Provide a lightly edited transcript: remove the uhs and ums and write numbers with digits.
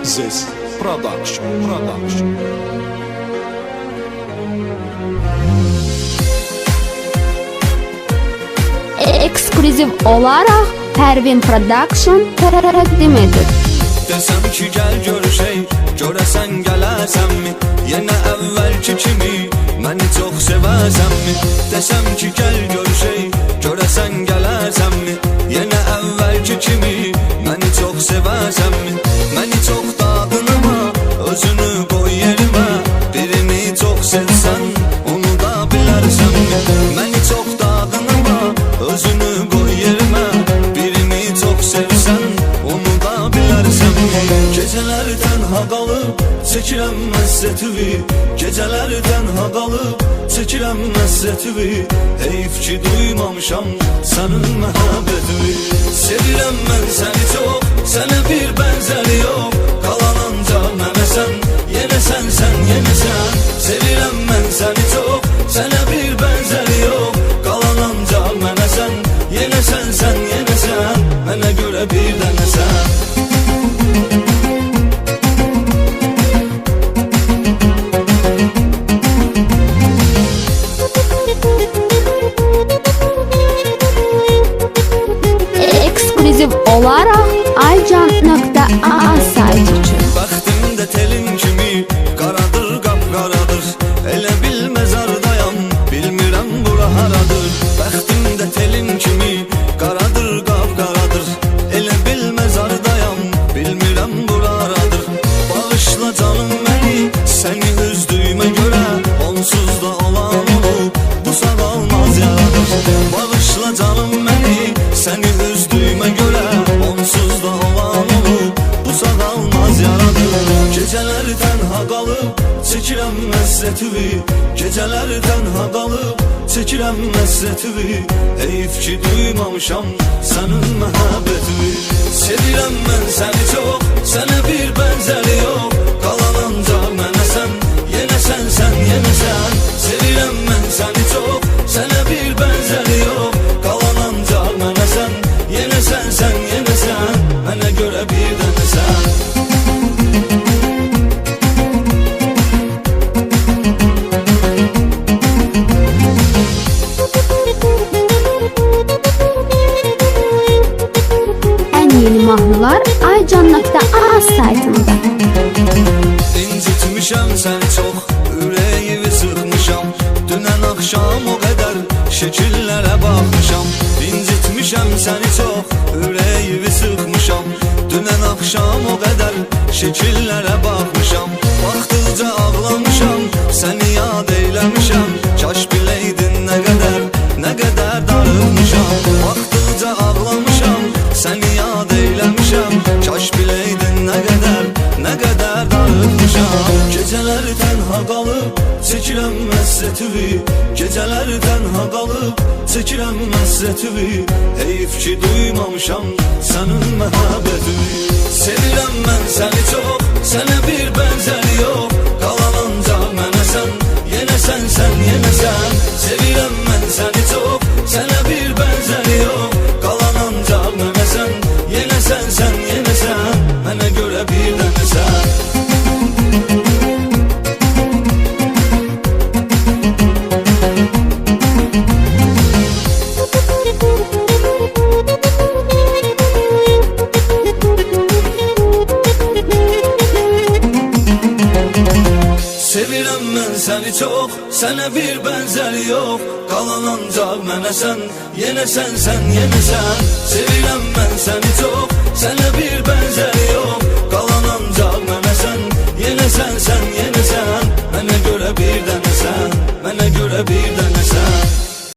Zes Production. Ekskluziv olaraq Pervin Production təqdim edir. Desem ki gel görüşey, göresen gelersen mi? Yine evvelki kimi, beni çok seversen mi? Desem ki gel görüşey, göresen gelersen mi? Yine evvelki kimi, beni çok seversen mi? Beni çok dağdın ama, özünü koy yerime. Birini çok sevsen, onu da bilersen mi? Beni çok dağdın ama, özünü koy yerime. Birini çok sevsen, onu da bilersen mi? Gecelerden ha kalıp, çekirəm məzzətivi. Gecelerden ha kalıp, çekirəm məzzətivi. Heyf ki duymamışam, senin məhəbbətini. Sevirəm mən səni çok, sənə bir benzeri yok. Kalan ancaq mənə sən, yenə sən, yenə sən. Sevirəm mən səni çok, sənə bir benzeri yok. Kalan ancaq mənə sən, yenə sən, yenə sən. Mənə görə bir dənə sən. Ekskluziv olaraq aycan.a saytı üçün. Bəxtimdə telin kimi qaradır, qapqaradır. Elə bil məzardayam, bilmirəm bura haradır. Bəxtimdə telin kimi qaradır, qapqaradır. Elə bil məzardayam, bilmirəm bura haradır. Bağışla canım məni, səni üzdüyümə görə. Onsuz da olan olub, bu sağalmaz yaradır. Bağışla canım məni, səni üzdüyümə görə. Onsuz da olan olub, bu sağalmaz yaradır. Gecelerden ha kalıp, çekirəm məzzətivi. Gecelerden ha kalıp, çekirəm məzzətivi. Heyf ki duymamışam, senin məhəbbətini. Sevirəm mən səni çok, sənə bir benzeri yok. Kalan ancaq mənə sən, yenə sən, yenə sən. Sevirəm mən səni çok, sənə bir benzeri yok. Kalan ancaq mənə sən, yenə sən, yenə sən. Mənə görə bir dənə sən. Yeni mahnılar aycan.a saytında. İncitmişəm səni çox, ürəyimi sıxmışam. Dünən axşam o qədər şəkillərə baxmışam. İncitmişəm səni çox, ürəyimi sıxmışam. Dünən axşam o qədər şəkillərə baxmışam. Baxdıqca ağlamışam, səni yad eyləmişəm. Kaş biləydin nə qədər darılmışam. Baxdıqca ağlamışam, səni yad eyləmişəm. Kaş biləydin nə qədər darılmışam. Gecelerden ha kalıp, çekirəm məzzətivi. Gecelerden ha kalıp, çekirəm məzzətivi. Heyf ki duymamışam, senin məhəbbətini. Sevirəm mən səni çok, sənə bir benzeri yok. Kalan ancaq mənə sən, yenə sən, yenə sən. Sevirəm mən səni çok, sənə bir benzeri yok. Kalan ancaq mənə sən, yenə sən, yenə sən. Mənə görə bir dənə sən. Sevirəm mən səni çok, sənə bir benzeri yok. Kalan ancaq mənə sən, yenə sən, yenə sən. Sevirəm mən səni çok, sənə bir